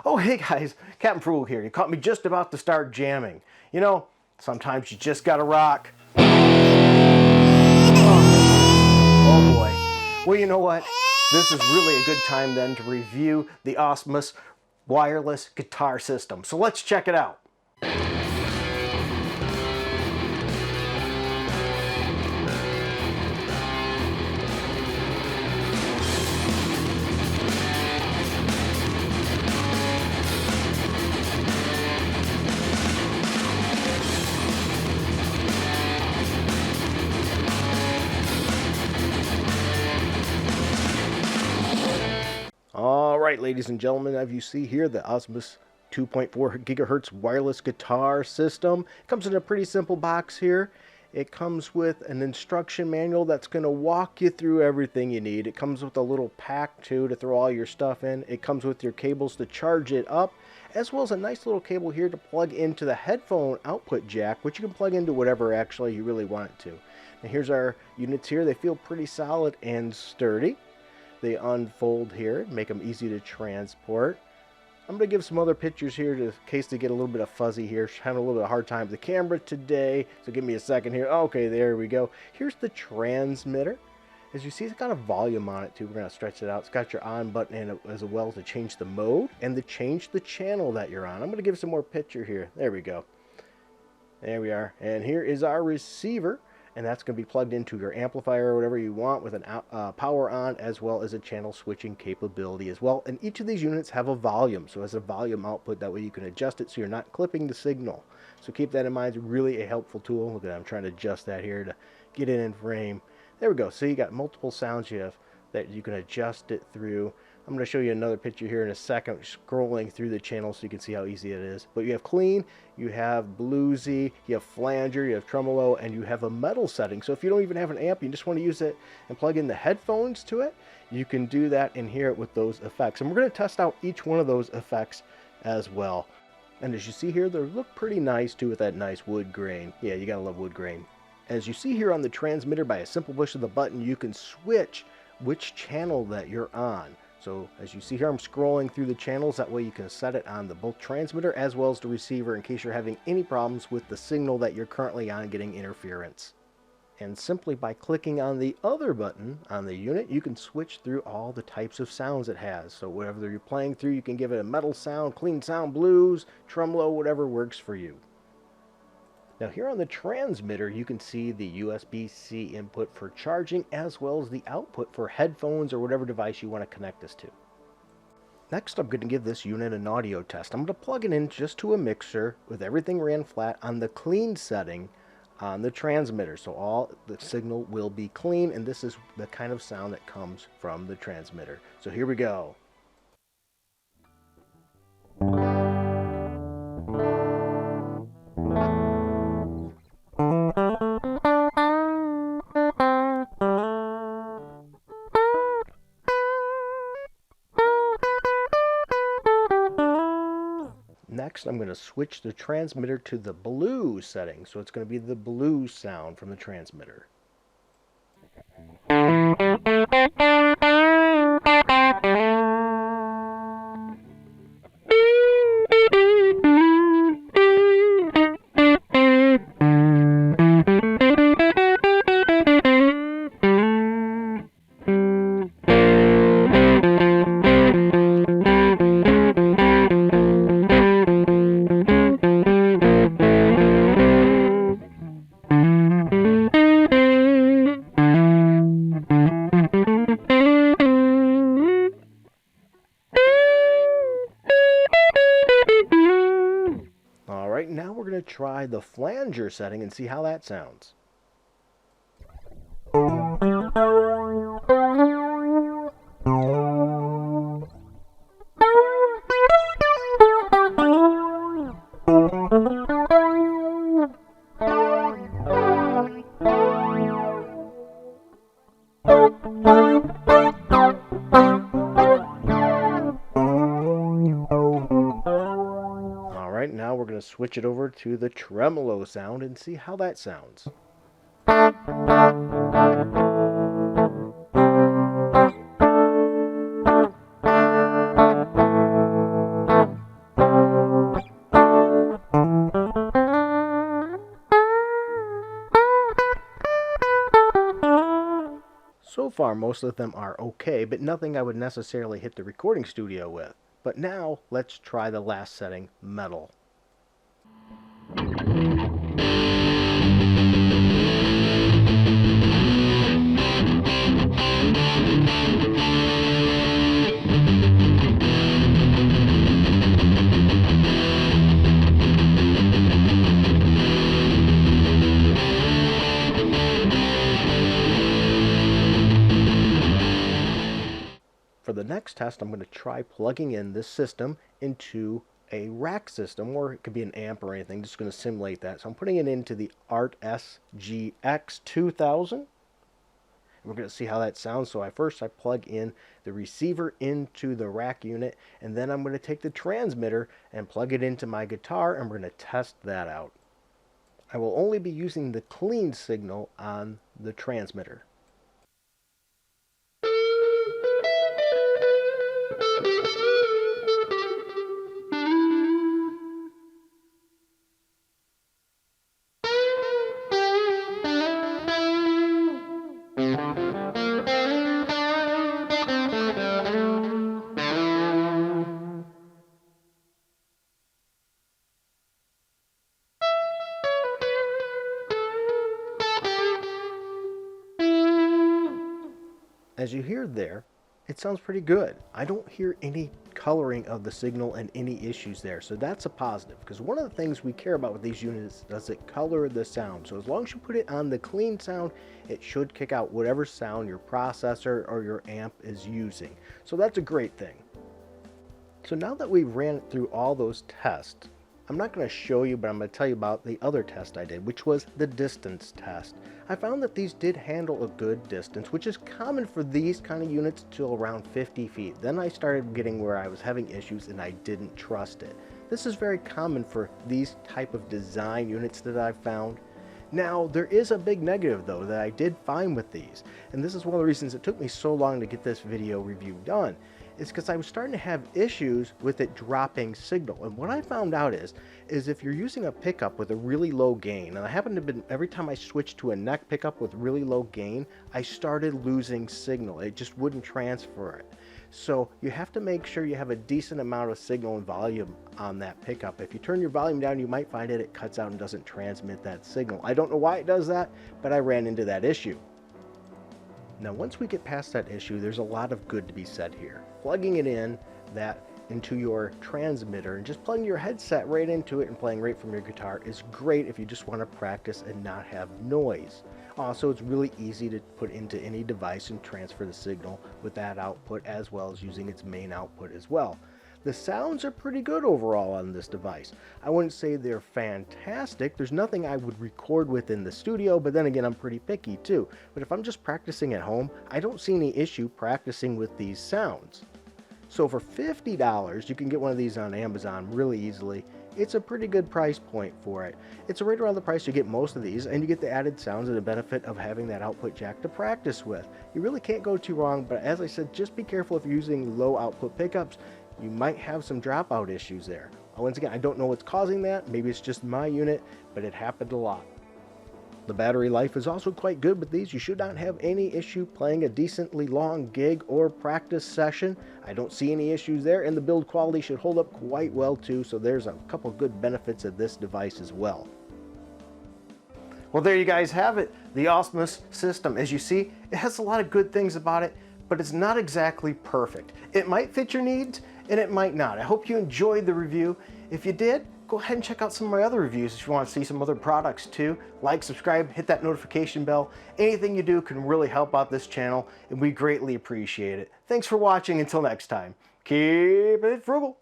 Oh, hey guys, Captain Fool here. You caught me just about to start jamming. You know, sometimes you just gotta rock. Oh boy. Well, you know what? This is really a good time then to review the Asmuse Wireless guitar system. So let's check it out. All right, ladies and gentlemen, as you see here, the Asmuse 2.4 gigahertz wireless guitar system. It comes in a pretty simple box here. It comes with an instruction manual that's going to walk you through everything you need. It comes with a little pack too to throw all your stuff in. It comes with your cables to charge it up, as well as a nice little cable here to plug into the headphone output jack, which you can plug into whatever actually you really want it to. Now here's our units here. They feel pretty solid and sturdy. They unfold here, make them easy to transport. I'm going to give some other pictures here in case they get a little bit of fuzzy here. Having a little bit of a hard time with the camera today, so give me a second here. Okay, there we go. Here's the transmitter. As you see, it's got a volume on it too. We're going to stretch it out. It's got your on button in it as well to change the mode and to change the channel that you're on. I'm going to give some more picture here. There we go. There we are. And here is our receiver. And that's going to be plugged into your amplifier or whatever you want with an power on, as well as a channel switching capability as well. And each of these units have a volume, so it has a volume output. That way you can adjust it so you're not clipping the signal. So keep that in mind. It's really a helpful tool. Look at that, I'm trying to adjust that here to get it in frame. There we go. So you got multiple sounds you have that you can adjust it through. I'm going to show you another picture here in a second, scrolling through the channel so you can see how easy it is. But you have clean, you have bluesy, you have flanger, you have tremolo, and you have a metal setting. So if you don't even have an amp, you just want to use it and plug in the headphones to it, you can do that and hear it with those effects. And we're going to test out each one of those effects as well. And as you see here, they look pretty nice too with that nice wood grain. Yeah, you gotta love wood grain. As you see here on the transmitter, by a simple push of the button, you can switch which channel that you're on. So as you see here, I'm scrolling through the channels. That way you can set it on the both transmitter as well as the receiver in case you're having any problems with the signal that you're currently on getting interference. And simply by clicking on the other button on the unit, you can switch through all the types of sounds it has. So whatever you're playing through, you can give it a metal sound, clean sound, blues, tremolo, whatever works for you. Now here on the transmitter, you can see the USB-C input for charging as well as the output for headphones or whatever device you want to connect this to. Next, I'm going to give this unit an audio test. I'm going to plug it in just to a mixer with everything ran flat on the clean setting on the transmitter. So all the signal will be clean, and this is the kind of sound that comes from the transmitter. So here we go. Next, I'm going to switch the transmitter to the blue setting. So it's going to be the blue sound from the transmitter. Alright, now we're going to try the flanger setting and see how that sounds. Alright, now we're going to switch it over to the tremolo sound and see how that sounds. far, most of them are okay, but nothing I would necessarily hit the recording studio with. But now, let's try the last setting, metal. For the next test, I'm going to try plugging in this system into a rack system, or it could be an amp or anything. Just going to simulate that. So I'm putting it into the Art SGX 2000. We're going to see how that sounds. So first I plug in the receiver into the rack unit, and then I'm going to take the transmitter and plug it into my guitar, and we're going to test that out. I will only be using the clean signal on the transmitter. As you hear there, it sounds pretty good. I don't hear any coloring of the signal and any issues there, so that's a positive, because one of the things we care about with these units is, does it color the sound? So as long as you put it on the clean sound, it should kick out whatever sound your processor or your amp is using. So that's a great thing. So now that we've ran through all those tests, I'm not going to show you, but I'm going to tell you about the other test I did, which was the distance test. I found that these did handle a good distance, which is common for these kind of units, to around 50 feet. Then I started getting where I was having issues and I didn't trust it. This is very common for these type of design units that I've found. Now, there is a big negative though that I did find with these, and this is one of the reasons it took me so long to get this video review done. Is because I was starting to have issues with it dropping signal. And what I found out is if you're using a pickup with a really low gain, and I happen to be, every time I switched to a neck pickup with really low gain, I started losing signal. It just wouldn't transfer it. So you have to make sure you have a decent amount of signal and volume on that pickup. If you turn your volume down, you might find it cuts out and doesn't transmit that signal. I don't know why it does that, but I ran into that issue. Now, once we get past that issue, there's a lot of good to be said here. Plugging it in into your transmitter and just plugging your headset right into it and playing right from your guitar is great if you just want to practice and not have noise. Also, it's really easy to put into any device and transfer the signal with that output, as well as using its main output as well. The sounds are pretty good overall on this device. I wouldn't say they're fantastic. There's nothing I would record with in the studio, but then again, I'm pretty picky too. But if I'm just practicing at home, I don't see any issue practicing with these sounds. So for $50, you can get one of these on Amazon really easily. It's a pretty good price point for it. It's right around the price you get most of these, and you get the added sounds and the benefit of having that output jack to practice with. You really can't go too wrong, but as I said, just be careful if you're using low output pickups. You might have some dropout issues there. Once again, I don't know what's causing that. Maybe it's just my unit, but it happened a lot. The battery life is also quite good with these. You should not have any issue playing a decently long gig or practice session. I don't see any issues there, and the build quality should hold up quite well too, so there's a couple good benefits of this device as well. Well, there you guys have it, the Asmuse system. As you see, it has a lot of good things about it, but it's not exactly perfect. It might fit your needs, and it might not. I hope you enjoyed the review. If you did, go ahead and check out some of my other reviews if you want to see some other products too. Like, subscribe, hit that notification bell. Anything you do can really help out this channel, and we greatly appreciate it. Thanks for watching. Until next time, keep it frugal.